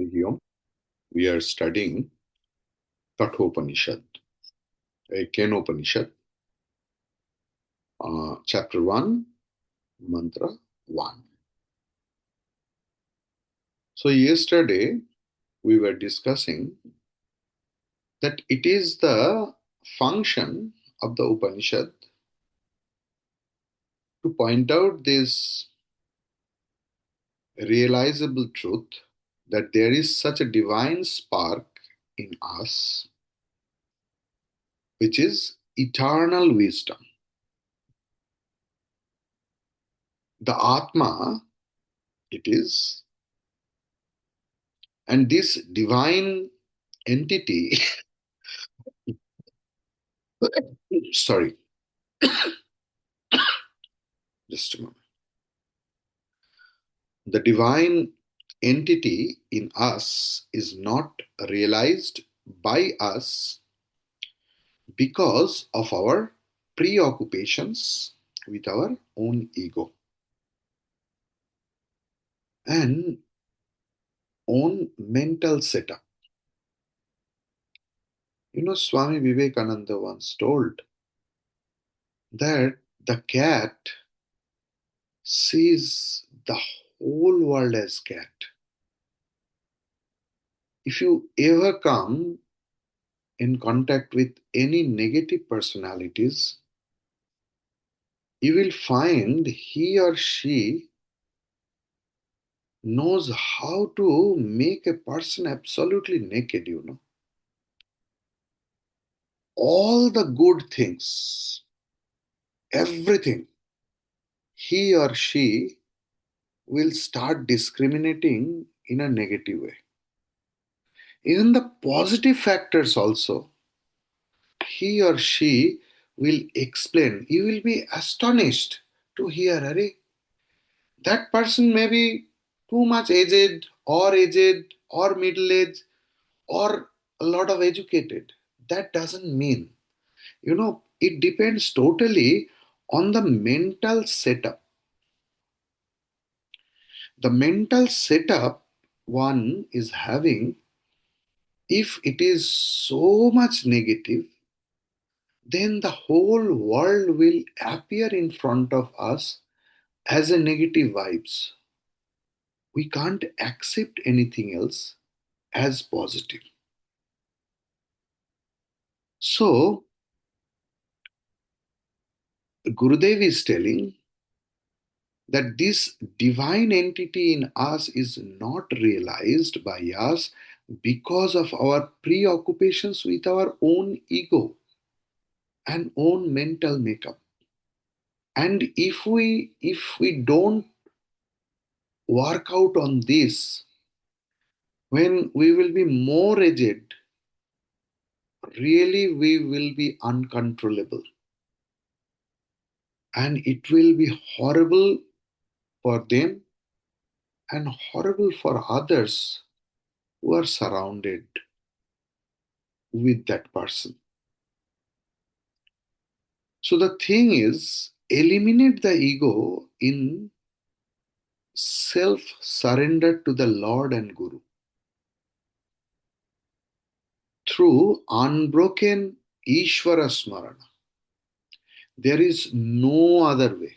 Hariom. We are studying Kathopanishad, Kenopanishad, chapter 1, mantra 1. So, yesterday we were discussing that it is the function of the Upanishad to point out this realizable truth that there is such a divine spark in us, which is eternal wisdom. The Atma, it is, and this divine entity, sorry, just a moment. The divine entity in us is not realized by us because of our preoccupations with our own ego and own mental setup. Swami Vivekananda once told that the cat sees the whole world as cat. If you ever come in contact with any negative personalities, you will find he or she knows how to make a person absolutely naked. All the good things, everything, he or she will start discriminating in a negative way. Even the positive factors also, he or she will explain. You will be astonished to hear, Arey, that person may be too much aged or middle aged or a lot of educated. That doesn't mean, it depends totally on the mental setup. The mental setup one is having, if it is so much negative, then the whole world will appear in front of us as a negative vibes. We can't accept anything else as positive. So, Gurudev is telling that this divine entity in us is not realized by us because of our preoccupations with our own ego and own mental makeup. And if we don't work out on this, when we will be more aged, really we will be uncontrollable. And it will be horrible for them and horrible for others who are surrounded with that person. So the thing is, eliminate the ego in self surrender to the Lord and Guru through unbroken Ishvara Smarana. There is no other way.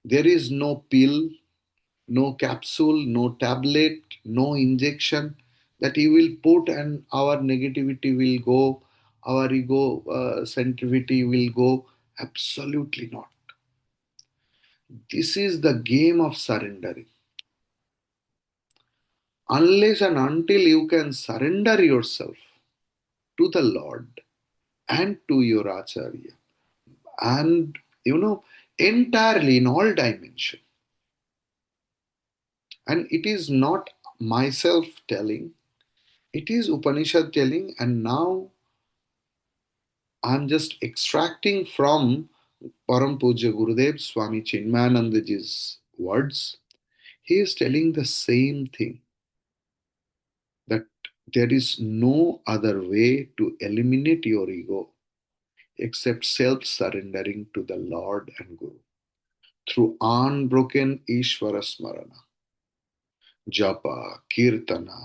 There is no pill, no capsule, no tablet, no injection that you will put and our negativity will go, our ego sensitivity will go. Absolutely not. This is the game of surrendering. Unless and until you can surrender yourself to the Lord and to your Acharya, and entirely in all dimension, and it is not myself telling, it is Upanishad telling, and now I'm just extracting from Param Puja Gurudev Swami Chinmayanandaji's words. He is telling the same thing, that there is no other way to eliminate your ego except self surrendering to the Lord and Guru through unbroken Ishvara Smarana. japa, kirtana,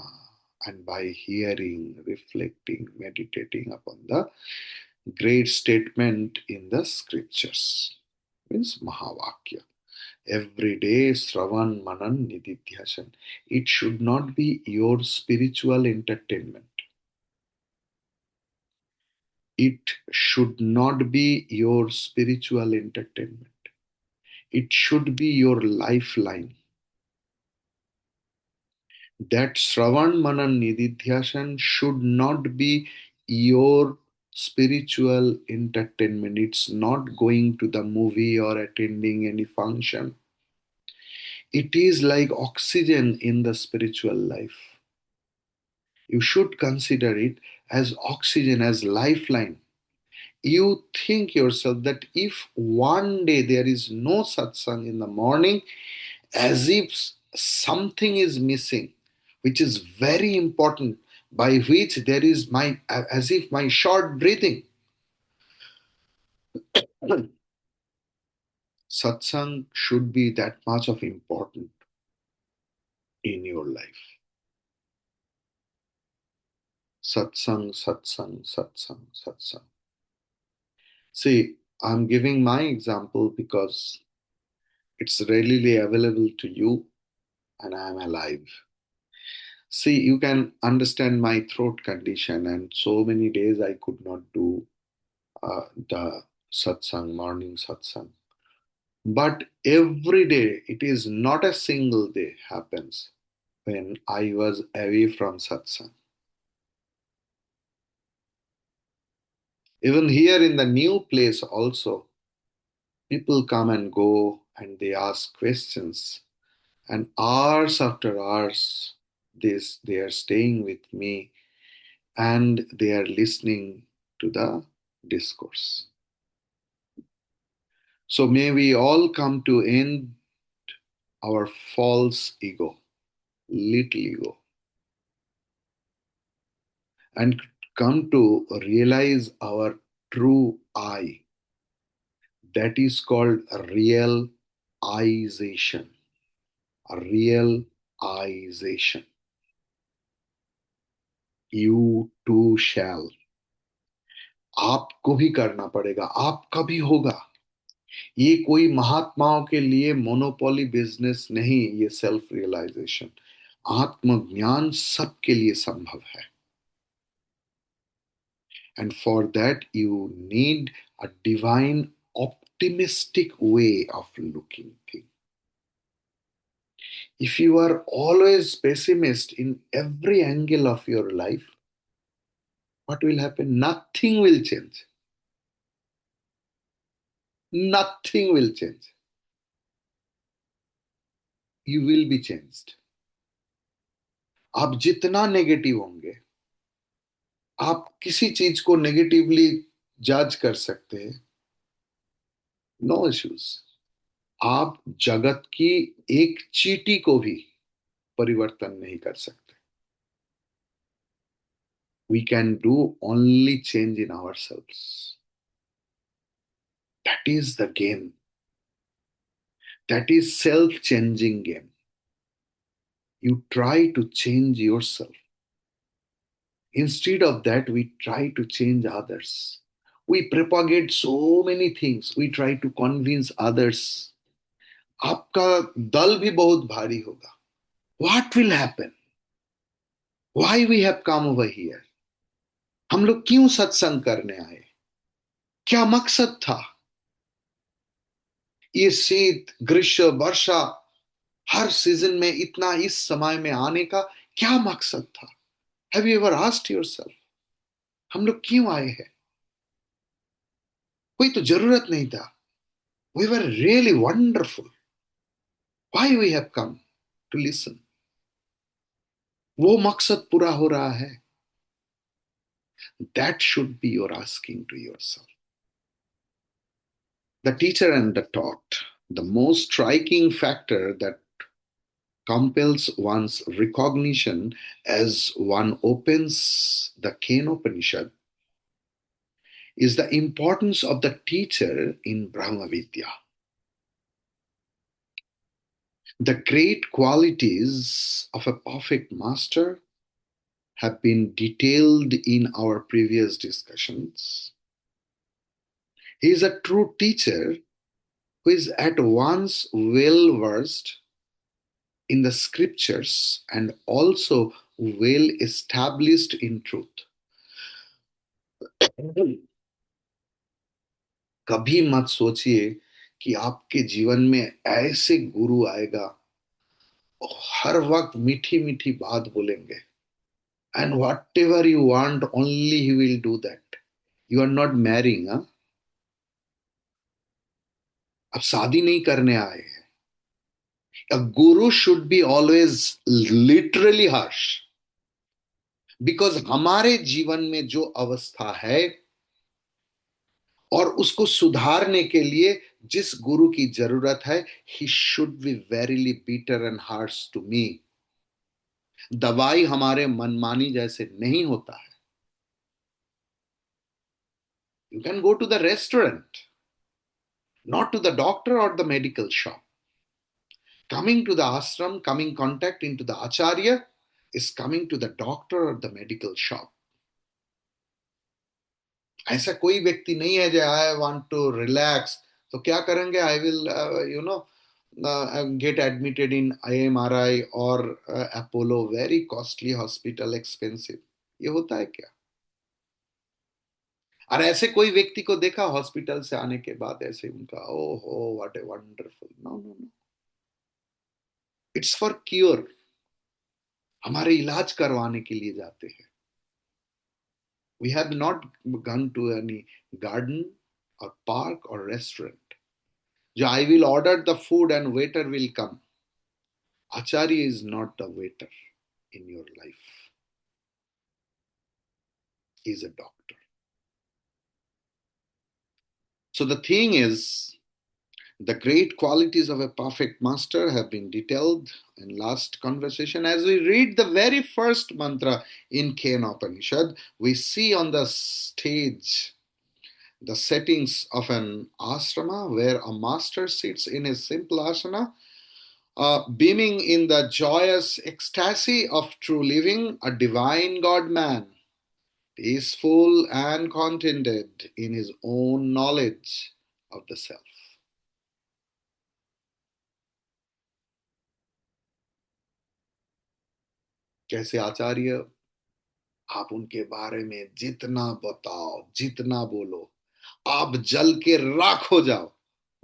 and by hearing, reflecting, meditating upon the great statement in the scriptures, means Mahavakya. Every day, Sravan, Manan, Nididhyasana. It should not be your spiritual entertainment. It should not be your spiritual entertainment. It should be your lifeline. That Shravan Manan Nididhyasan should not be your spiritual entertainment. It's not going to the movie or attending any function. It is like oxygen in the spiritual life. You should consider it as oxygen, as lifeline. You think yourself that if one day there is no satsang in the morning, as if something is missing, which is very important, by which there is my, as if my short breathing. Satsang should be that much of important in your life. Satsang, satsang, satsang, satsang. See, I'm giving my example because it's readily available to you and I am alive. See, you can understand my throat condition, and so many days I could not do the satsang, morning satsang. But every day, it is not a single day happens when I was away from satsang. Even here in the new place, also, people come and go and they ask questions. And hours after hours, they are staying with me and they are listening to the discourse. So may we all come to end our false ego, little ego, and come to realize our true I. That is called realization. Realization. You too shall. आपको भी करना पड़ेगा, आपका भी होगा. ये कोई महात्माओं के लिए मोनोपोली बिजनेस नहीं, ये सेल्फ रियलाइजेशन. आत्मज्ञान सबके लिए संभव है. And for that, you need a divine, optimistic way of looking things. If you are always pessimist in every angle of your life, what will happen? Nothing will change. Nothing will change. You will be changed. आप जितना negative होंगे, आप किसी चीज को negatively जज कर सकते हैं, नो इश्यूज. आप जगत की एक चींटी को भी परिवर्तन नहीं कर सकते. We can do only change in ourselves. That is the game. That is self-changing game. You try to change yourself. Instead of that, we try to change others. We propagate so many things. We try to convince others. आपका दल भी बहुत भारी होगा. What will happen? Why we have come over here? हम लोग क्यों सत्संग करने आए? क्या मकसद था? ये शीत, ग्रीष्म, वर्षा, हर सीजन में इतना इस समय में आने का क्या मकसद था? Have you ever asked yourself, हम लोग क्यों आए हैं? कोई तो जरूरत नहीं था. We were really wonderful. Why we have come to listen. वो मकसद पूरा हो रहा है. That should be your asking to yourself. The teacher and the taught, the most striking factor that compels one's recognition as one opens the Kenopanishad is the importance of the teacher in Brahma Vidya. The great qualities of a perfect master have been detailed in our previous discussions. He is a true teacher who is at once well versed in the scriptures and also well established in truth. कभी मत सोचिए कि आपके जीवन में ऐसे गुरु आएगा और हर वक्त मीठी मीठी बात बोलेंगे and whatever you want only he will do that. You are not marrying, huh? अब शादी नहीं करने आए हैं. A guru should be always literally harsh because हमारे जीवन में जो अवस्था है और उसको सुधारने के लिए जिस गुरु की जरूरत है, he should be very bitter and harsh to me. दवाई हमारे मनमानी जैसे नहीं होता है. You can go to the restaurant, not to the doctor or the medical shop. Coming to the ashram, coming contact into the acharya is coming to the doctor or the medical shop. ऐसा कोई व्यक्ति नहीं है जो I want to relax तो क्या करेंगे, I will get admitted in IMRI और Apollo, very costly hospital, expensive. ये होता है क्या? और ऐसे कोई व्यक्ति को देखा हॉस्पिटल से आने के बाद ऐसे उनका ओहो what a wonderful. No no no, it's for cure. हमारे इलाज करवाने के लिए जाते हैं. We have not gone to any garden और पार्क और रेस्टोरेंट जो I will order the food and waiter will come. Acharya is not the waiter in your life. He is a doctor. So the thing is, the great qualities of a perfect master have been detailed in last conversation. As we read the very first mantra in Kena Upanishad, we see on the stage the settings of an asrama where a master sits in a simple asana, beaming in the joyous ecstasy of true living, a divine God man, peaceful and contented in his own knowledge of the self. कैसे आचार्य, आप उनके बारे में जितना बताओ, जितना बोलो, आप जल के राख हो जाओ,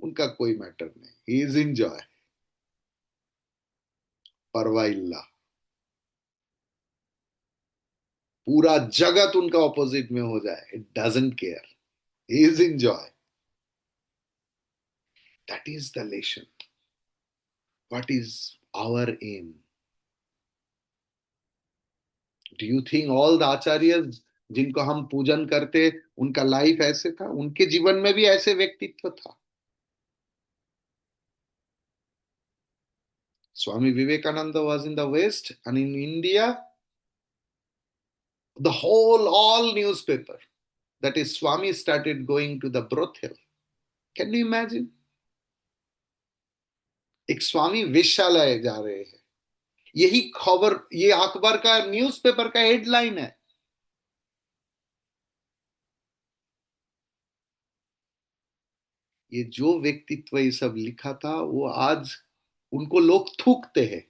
उनका कोई मैटर नहीं. ही इज इंजॉय, परवाइल्ला. पूरा जगत उनका ऑपोजिट में हो जाए, it doesn't care. He is enjoy. That is the lesson. What is our aim? Do you think all the acharya जिनको हम पूजन करते उनका लाइफ ऐसे था? उनके जीवन में भी ऐसे व्यक्तित्व था. Swami Vivekananda was in the West, and in India, the whole all newspaper, that is Swami started going to the brothel. Can you imagine? एक स्वामी वेश्यालय जा रहे हैं, यही खबर ये अखबार का न्यूज़पेपर का हेडलाइन है. ये जो व्यक्तित्व ये सब लिखा था वो आज उनको लोग थूकते हैं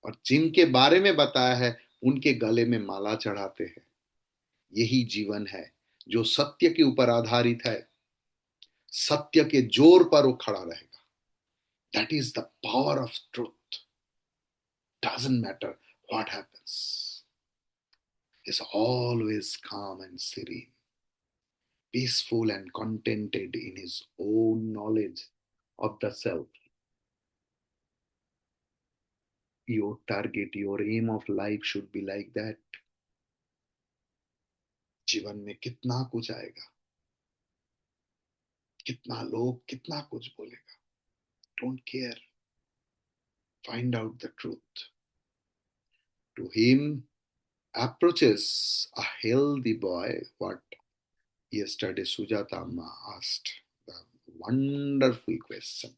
और जिनके बारे में बताया है उनके गले में माला चढ़ाते हैं. यही जीवन है जो सत्य के ऊपर आधारित है. सत्य के जोर पर वो खड़ा रहेगा. That is the power of truth. Doesn't matter what happens, is always calm and serene, peaceful and contented in his own knowledge of the self. Your target, your aim of life should be like that. जीवन में कितना कुछ आएगा, कितना लोग कितना कुछ बोलेगा, don't care. Find out the truth. To him approaches a healthy boy, what yesterday Sujata Amma asked, the wonderful question.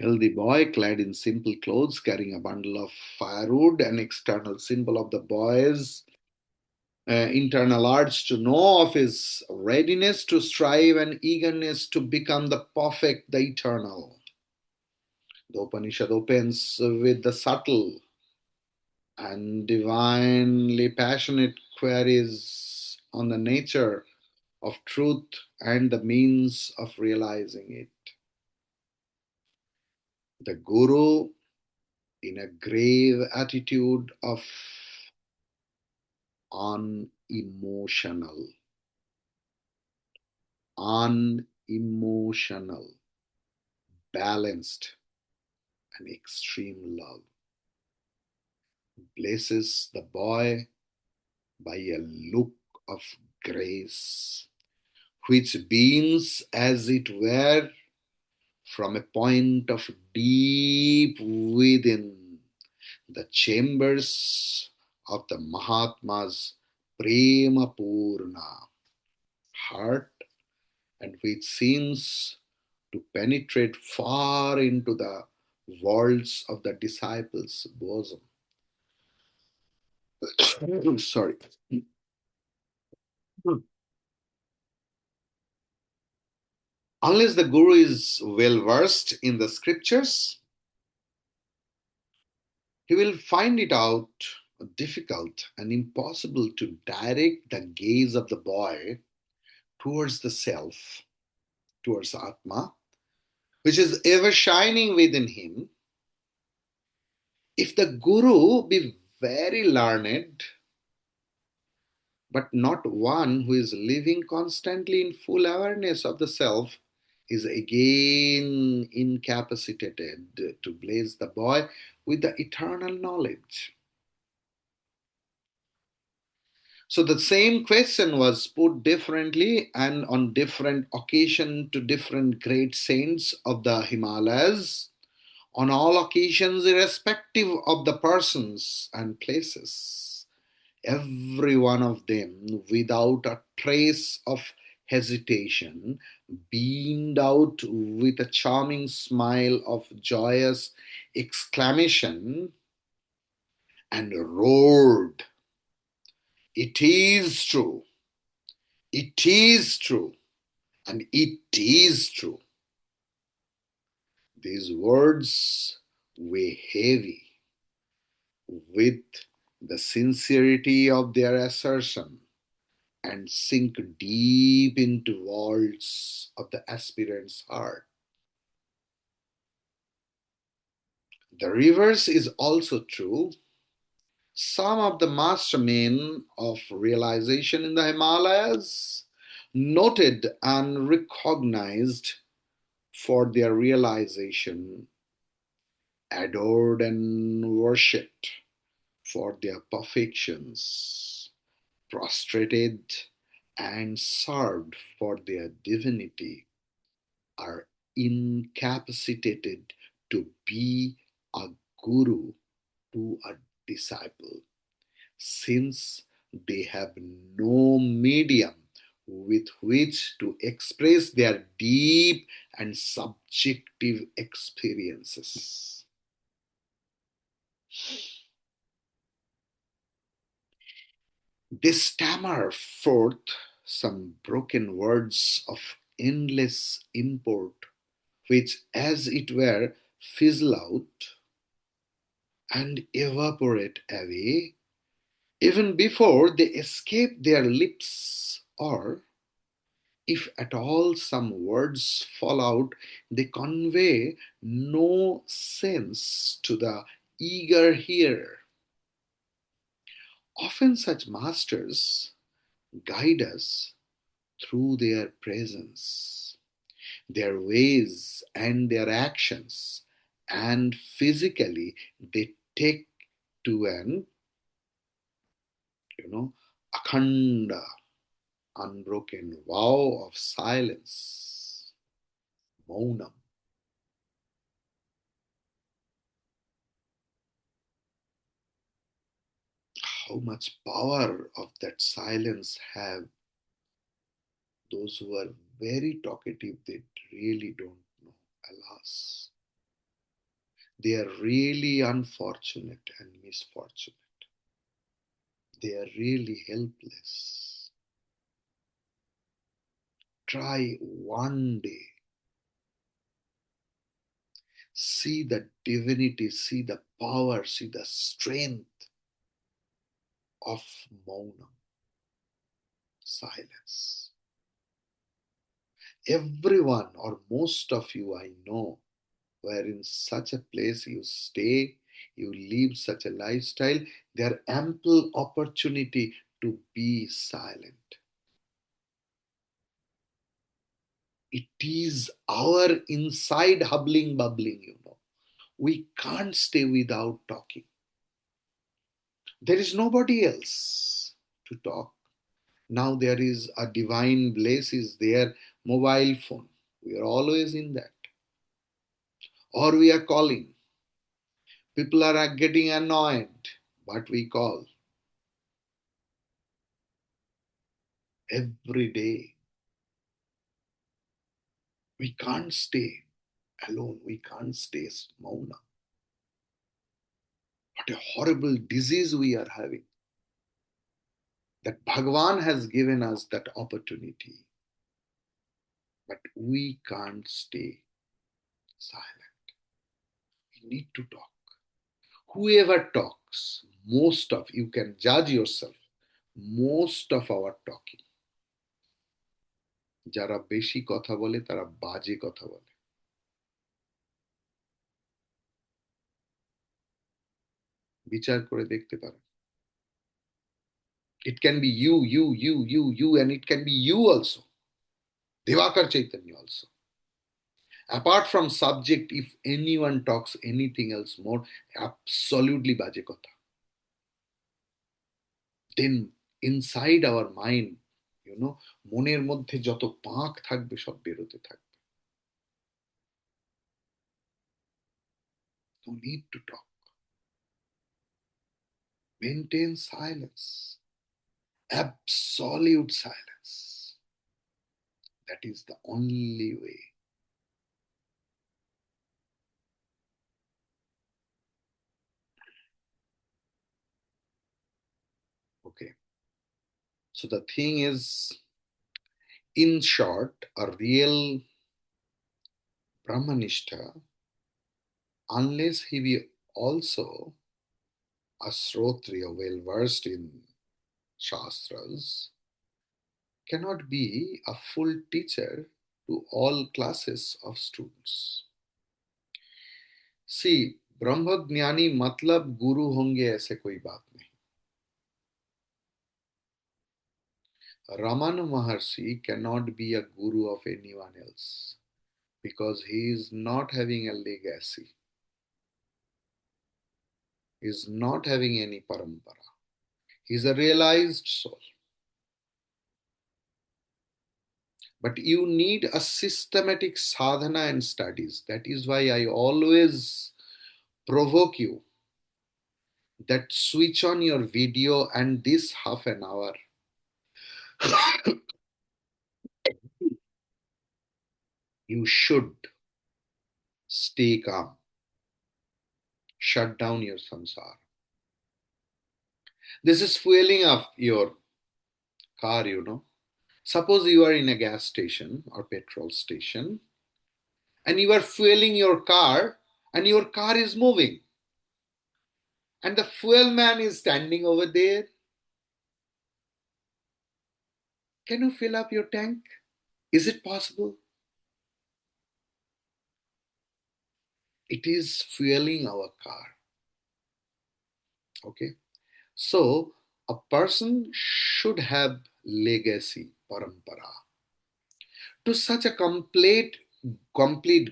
Healthy boy clad in simple clothes, carrying a bundle of firewood, an external symbol of the boy's internal urge to know, of his readiness to strive and eagerness to become the perfect, the eternal. The Upanishad opens with the subtle and divinely passionate queries on the nature of truth and the means of realizing it. The Guru, in a grave attitude of unemotional, unemotional, balanced, and extreme love, blesses the boy by a look of grace, which beams as it were from a point of deep within the chambers of the Mahatma's Prema Purna heart, and which seems to penetrate far into the vaults of the disciples' bosom. Sorry. Unless the Guru is well versed in the scriptures, he will find it out difficult and impossible to direct the gaze of the boy towards the self, towards Atma, which is ever shining within him. If the Guru be very learned, but not one who is living constantly in full awareness of the self, is again incapacitated to bless the boy with the eternal knowledge. So the same question was put differently and on different occasion to different great saints of the Himalayas, on all occasions irrespective of the persons and places. Every one of them, without a trace of hesitation, beamed out with a charming smile of joyous exclamation and roared, "It is true! It is true! And it is true!" These words weigh heavy with the sincerity of their assertion and sink deep into vaults of the aspirant's heart. The reverse is also true. Some of the mastermen of realization in the Himalayas, noted and recognized for their realization, adored and worshipped for their perfections, prostrated and served for their divinity, are incapacitated to be a guru to a disciple, since they have no medium with which to express their deep and subjective experiences. They stammer forth some broken words of endless import, which, as it were, fizzle out and evaporate away even before they escape their lips, or, if at all some words fall out, they convey no sense to the eager hearer. Often such masters guide us through their presence, their ways, and their actions, and physically they take to an, akhanda, unbroken vow of silence, maunam. How much power of that silence have those who are very talkative, they really don't know, alas. They are really unfortunate and misfortunate. They are really helpless. Try one day. See the divinity, see the power, see the strength of Maunam, silence. Everyone or most of you I know where in such a place you stay, you live such a lifestyle, there are ample opportunity to be silent. It is our inside hubbling, bubbling. We can't stay without talking. There is nobody else to talk. Now there is a divine bliss is there, mobile phone. We are always in that. Or we are calling. People are getting annoyed, but we call every day. We can't stay alone. We can't stay mauna. What a horrible disease we are having. That Bhagwan has given us that opportunity, but we can't stay silent. We need to talk. Whoever talks, most of you can judge yourself, most of our talking, যারা বেশি কথা বলে তারা বাজে কথা বলে। বিচার করে দেখতে পারেন। It can be you, and it can be you also. Devakar Chaitanya also. Apart from subject, if anyone talks anything else more, absolutely baje kotha. Then inside our mind, মনের মধ্যে যত পাক থাকবে সব বেরোতে থাকবে। No need to talk. Maintain silence. Absolute silence. That is the only way. Okay. So the thing is, in short, a real Brahmanishta, unless he be also a Srotriya, well versed in Shastras, cannot be a full teacher to all classes of students. See, ब्रह्मज्ञानी मतलब गुरु होंगे ऐसे कोई बात नहीं। Ramana Maharshi cannot be a guru of anyone else because he is not having a legacy. He is not having any parampara. He is a realized soul. But you need a systematic sadhana and studies. That is why I always provoke you that switch on your video and this half an hour. You should stay calm. Shut down your samsara. This is fueling up your car. Suppose you are in a gas station or petrol station and you are fueling your car and your car is moving and the fuel man is standing over there. Can you fill up your tank? Is it possible? It is fueling our car. Okay. So a person should have legacy, parampara. To such a complete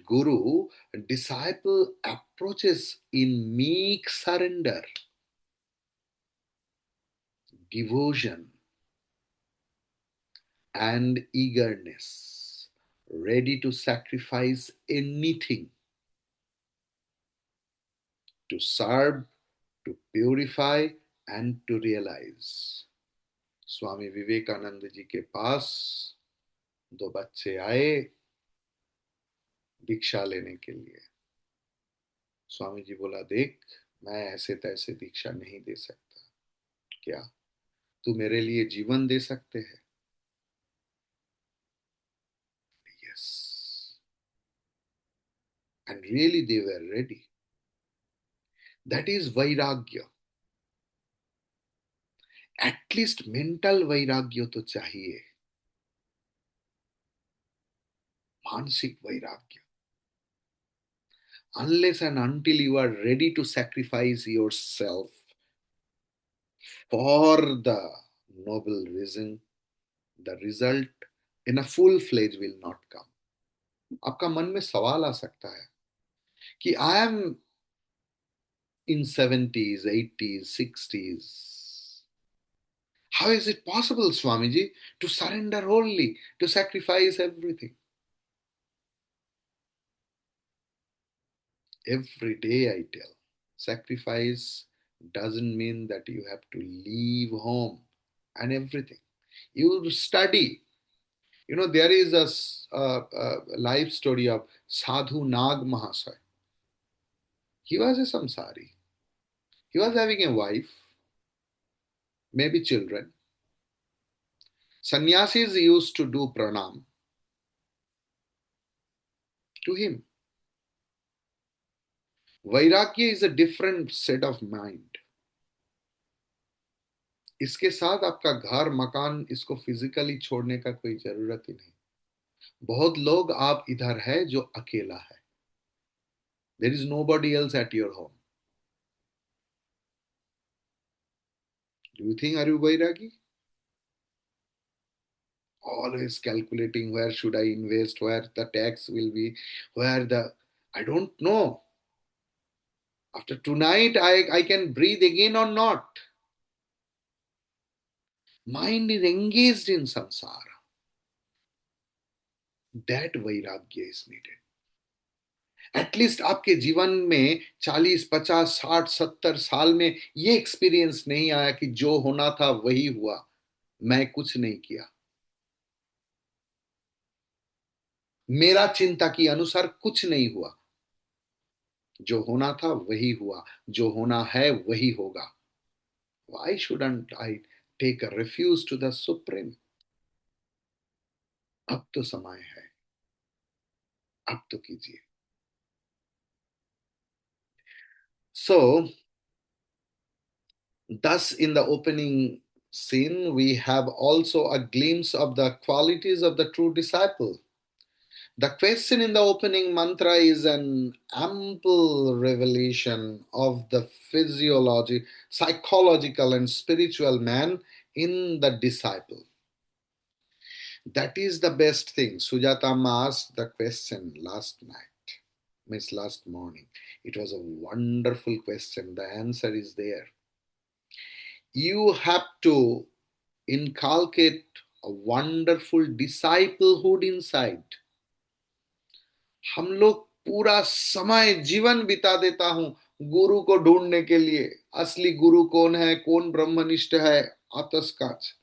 guru, a disciple approaches in meek surrender, devotion, and eagerness, ready to sacrifice anything to serve, to purify, and to realize. Swami Vivekananda ji के पास दो बच्चे आए भिक्षा लेने के लिए। स्वामी जी बोला, देख, मैं ऐसे तैसे दीक्षा नहीं दे सकता। क्या तू मेरे लिए जीवन दे सकते हैं? Yes. And really they were ready. That is वैराग्य। एटलीस्ट मेंटल वैराग्य तो चाहिए, मानसिक वैराग्य। Unless and until you are ready to sacrifice yourself for the noble reason, the result in a full fledged will not come. आपका मन में सवाल आ सकता है कि I am in 70s, 80s, 60s. How is it possible, Swamiji, to surrender wholly, to sacrifice everything? Every day I tell, sacrifice doesn't mean that you have to leave home and everything. You study. You know, there is a life story of Sadhu Nag Mahasaya. He was a samsari. He was having a wife, maybe children. Sannyasis used to do pranam to him. Vairagya is a different set of mind. इसके साथ आपका घर मकान इसको physically छोड़ने का कोई जरूरत ही नहीं। बहुत लोग आप इधर है जो अकेला है। There is nobody else at your home. Do you think are you bairagi? Always calculating where should I invest, where the tax will be, where the I don't know. After tonight, I can breathe again or not. Mind is engaged in samsara. That vairagya is needed. At least आपके जीवन में 40, 50, 60, 70 साल में ये experience नहीं आया कि जो होना था वही हुआ, मैं कुछ नहीं किया, मेरा चिंता के अनुसार कुछ नहीं हुआ, जो होना था वही हुआ, जो होना है वही होगा। Why shouldn't I take a refuge to the Supreme? अब तो समय है, अब तो कीजिए। So, thus in the opening scene, we have also a glimpse of the qualities of the true disciple. The question in the opening mantra is an ample revelation of the physiology, psychological, and spiritual man in the disciple. That is the best thing. Sujata asked the question last night, means last morning. It was a wonderful question. The answer is there. You have to inculcate a wonderful disciplehood inside. हम लोग पूरा समय जीवन बिता देता हूं गुरु को ढूंढने के लिए। असली गुरु कौन है, कौन ब्रह्मनिष्ठ है, आतसकाच।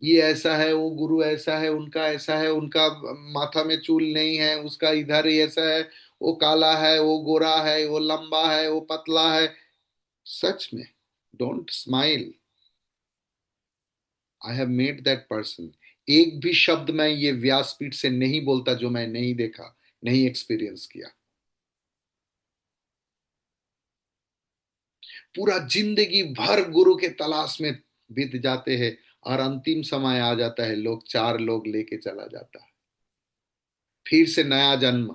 ये ऐसा है, वो गुरु ऐसा है, उनका ऐसा है, उनका माथा में चूल नहीं है, उसका इधर ही ऐसा है, वो काला है, वो गोरा है, वो लंबा है, वो पतला है। सच में, don't smile. I have made that person. एक भी शब्द मैं ये व्यासपीठ से नहीं बोलता जो मैं नहीं देखा, नहीं एक्सपीरियंस किया। पूरा जिंदगी भर गुरु के तलाश में बीत जाते हैं और अंतिम समय आ जाता है, लोग 4 लोग लेके चला जाता है। फिर से नया जन्म,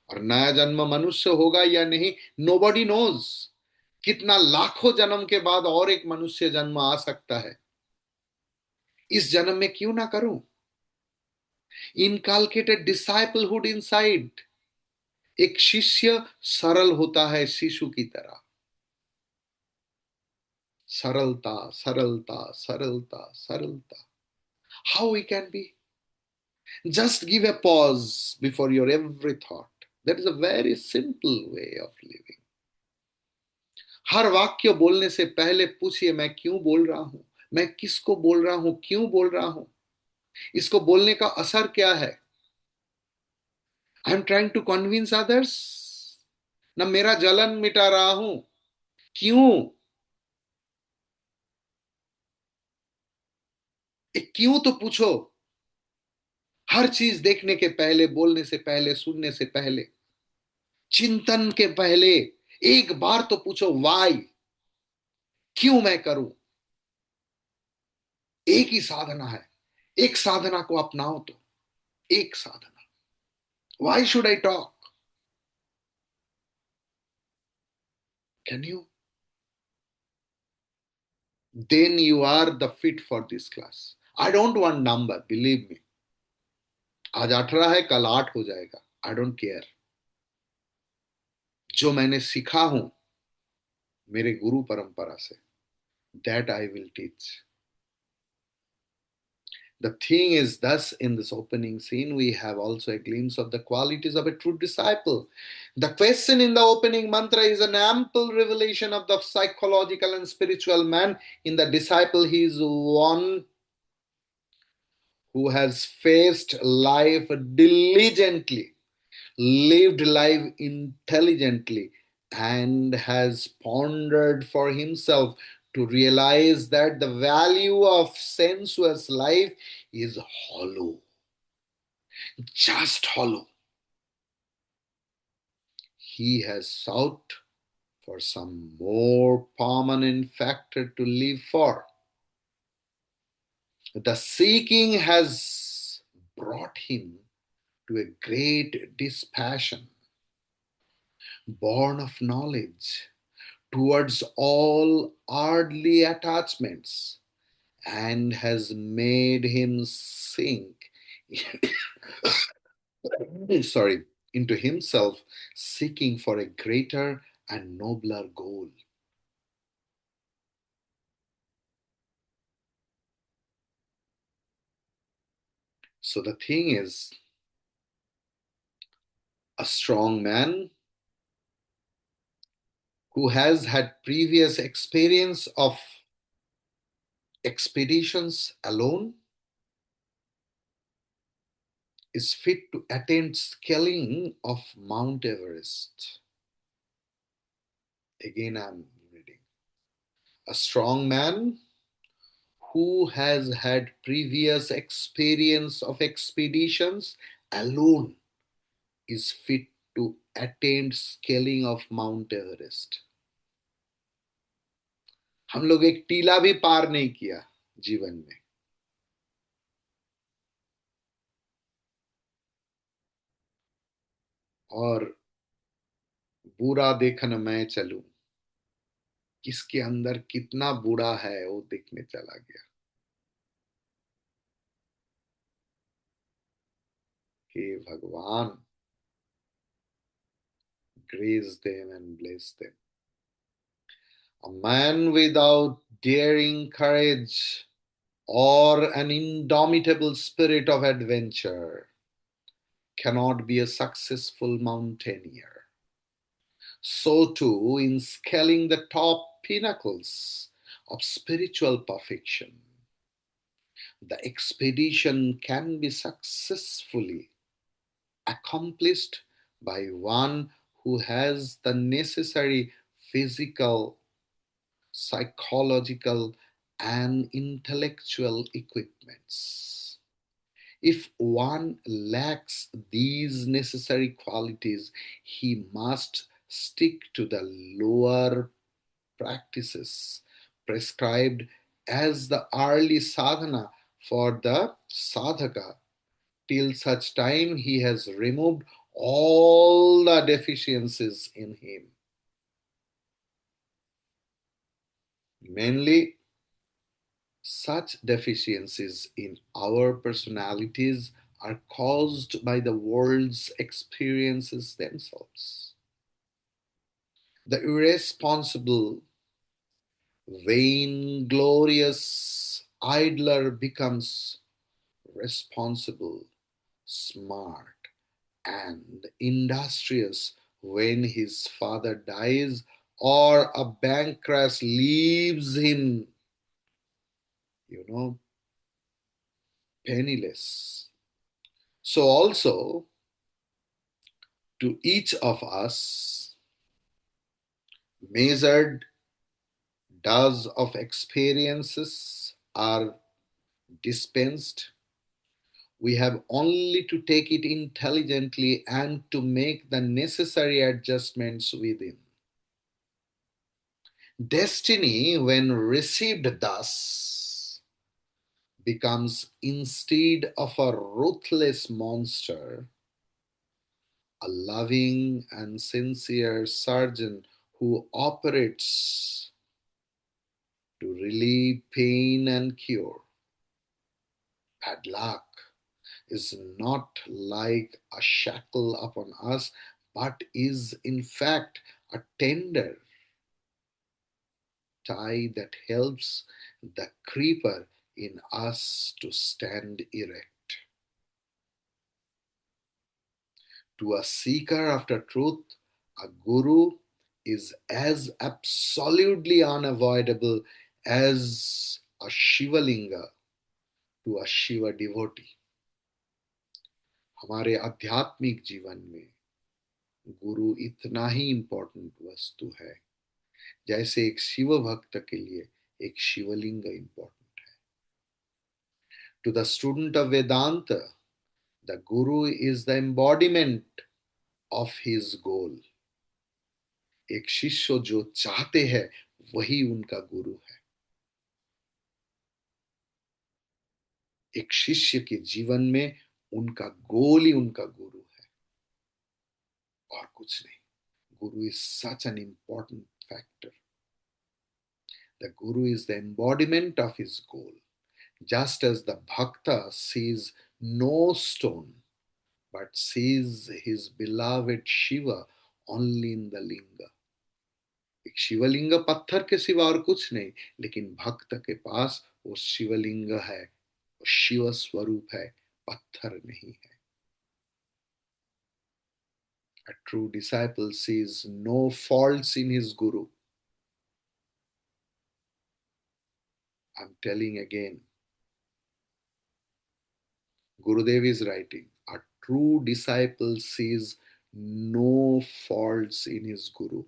और नया जन्म मनुष्य होगा या नहीं, नोबडी नोज। कितना लाखों जन्म के बाद और एक मनुष्य जन्म आ सकता है। इस जन्म में क्यों ना करूं? Inculcated disciplehood inside. एक शिष्य सरल होता है शिशु की तरह। सरलता, सरलता, सरलता, सरलता। How we can be? Just give a pause before your every thought. That is a very simple way of living. हर वाक्य बोलने से पहले पूछिए, मैं क्यों बोल रहा हूं, मैं किसको बोल रहा हूं, क्यों बोल रहा हूं, इसको बोलने का असर क्या है। I am trying to convince others, न मेरा जलन मिटा रहा हूं। क्यों? एक क्यों तो पूछो। हर चीज देखने के पहले, बोलने से पहले, सुनने से पहले, चिंतन के पहले एक बार तो पूछो, वाई, क्यों मैं करूं। एक ही साधना है, एक साधना को अपनाओ तो। एक साधना। Why should I talk? Can you? Then you are the fit for this class. I don't want number, believe me. आज 18 है, कल 8 हो जाएगा, आई डोंट केयर। जो मैंने सीखा हूं मेरे गुरु परंपरा से, that I will teach. The thing is, thus, in this opening scene, we have also a glimpse of the qualities of a true disciple. The question in the opening mantra is an ample revelation of the psychological and spiritual man. In the disciple, he is one who has faced life diligently, lived life intelligently, and has pondered for himself to realize that the value of sensuous life is hollow, just hollow. He has sought for some more permanent factor to live for. The seeking has brought him to a great dispassion, born of knowledge, towards all earthly attachments, and has made him sink sorry, into himself, seeking for a greater and nobler goal. So the thing is, a strong man who has had previous experience of expeditions alone is fit to attempt scaling of Mount Everest. Again, I'm reading. A strong man who has had previous experience of expeditions alone is fit to attempt scaling of Mount Everest. हम लोग एक टीला भी पार नहीं किया जीवन में, और बुरा देखन मैं चलूं, किसके अंदर कितना बुरा है वो देखने चला गया। हे भगवान, grace them and bless them. A man without daring courage or an indomitable spirit of adventure cannot be a successful mountaineer. So, too, in scaling the top pinnacles of spiritual perfection, the expedition can be successfully accomplished by one who has the necessary physical, psychological, and intellectual equipments. If one lacks these necessary qualities, he must stick to the lower practices prescribed as the early sadhana for the sadhaka till such time he has removed all the deficiencies in him. Mainly, such deficiencies in our personalities are caused by the world's experiences themselves. The irresponsible, vainglorious idler becomes responsible, smart, and industrious when his father dies or a bank crash leaves him, you know, penniless. So, also, to each of us, Measured dose of experiences are dispensed. We have only to take it intelligently and to make the necessary adjustments within. Destiny, when received thus, becomes instead of a ruthless monster, a loving and sincere surgeon who operates to relieve pain and cure. Bad luck is not like a shackle upon us, but is in fact a tender tie that helps the creeper in us to stand erect. To a seeker after truth, a guru is as absolutely unavoidable as a Shivalinga to a Shiva devotee. हमारे आध्यात्मिक जीवन में गुरु इतना ही important वस्तु है जैसे एक शिव भक्त के लिए एक शिवलिंग इम्पोर्टेंट है. To the student of Vedanta, the guru is the embodiment of his goal. एक शिष्य जो चाहते हैं वही उनका गुरु है. एक शिष्य के जीवन में उनका गोल ही उनका गुरु है और कुछ नहीं. Guru is such an important factor. The guru is the embodiment of his goal. Just as the bhakta sees no stone but sees his beloved Shiva only in the linga. एक शिवलिंग पत्थर के सिवा और कुछ नहीं, लेकिन भक्त के पास वो शिवलिंग है, वो शिव स्वरूप है, पत्थर नहीं है. A true disciple sees no faults in his guru. I'm telling again, Gurudev is writing, a true disciple sees no faults in his guru.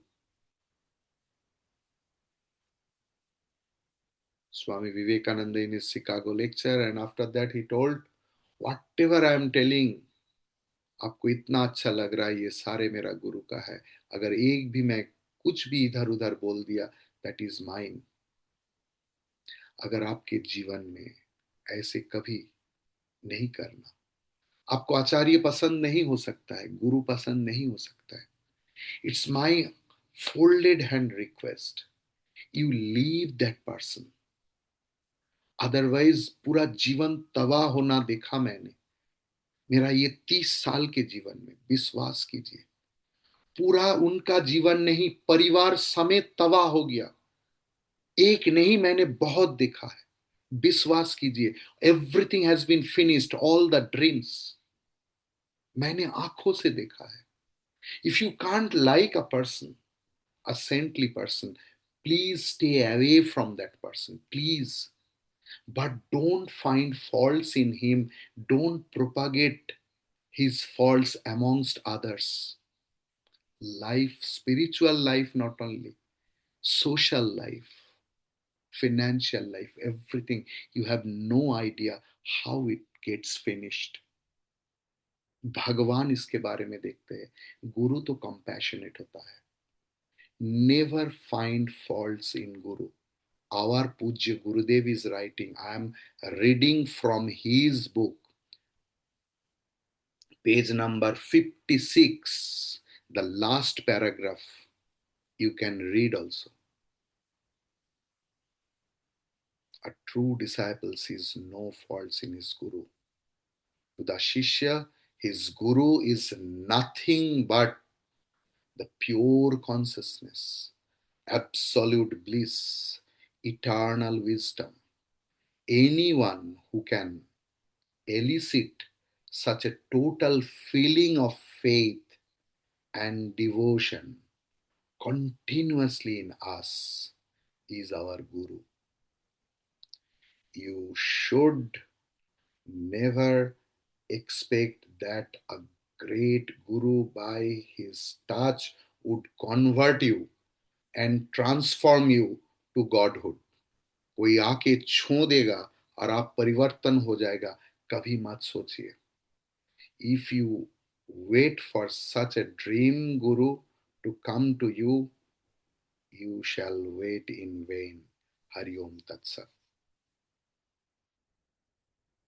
Swami Vivekananda in his Chicago lecture, and after that he told, whatever I am telling, आपको इतना अच्छा लग रहा है ये सारे मेरा गुरु का है. अगर एक भी मैं कुछ भी इधर उधर बोल दिया, दैट इज माइन. अगर आपके जीवन में ऐसे कभी नहीं करना. आपको आचार्य पसंद नहीं हो सकता है, गुरु पसंद नहीं हो सकता है. It's my folded hand request, you leave that person. Otherwise पूरा जीवन तबाह होना देखा मैंने. मेरा ये 30 साल के जीवन में विश्वास कीजिए, पूरा उनका जीवन नहीं, परिवार समेत तबाह हो गया. एक नहीं, मैंने बहुत देखा है. विश्वास कीजिए, everything has been finished, all the dreams मैंने आंखों से देखा है. If you can't like a person, a saintly person, please stay away from that person, please. But don't find faults in him. Don't propagate his faults amongst others. Life, spiritual life, not only social life, financial life, everything. You have no idea how it gets finished. भगवान इसके बारे में देखते हैं. गुरु तो compassionate होता है. Never find faults in Guru. Our Pujya Gurudev is writing. I am reading from his book, page number 56, the last paragraph. You can read also. A true disciple sees no faults in his Guru. To the Shishya, his Guru is nothing but the pure consciousness, absolute bliss, eternal wisdom. Anyone who can elicit such a total feeling of faith and devotion continuously in us is our Guru. You should never expect that a great Guru by his touch would convert you and transform you to godhood. कोई आके छू देगा और आप परिवर्तन हो जाएगा, कभी मत सोचिए. If you wait for such a dream guru to come to you, you shall wait in vain. Hari Om Tat Sat.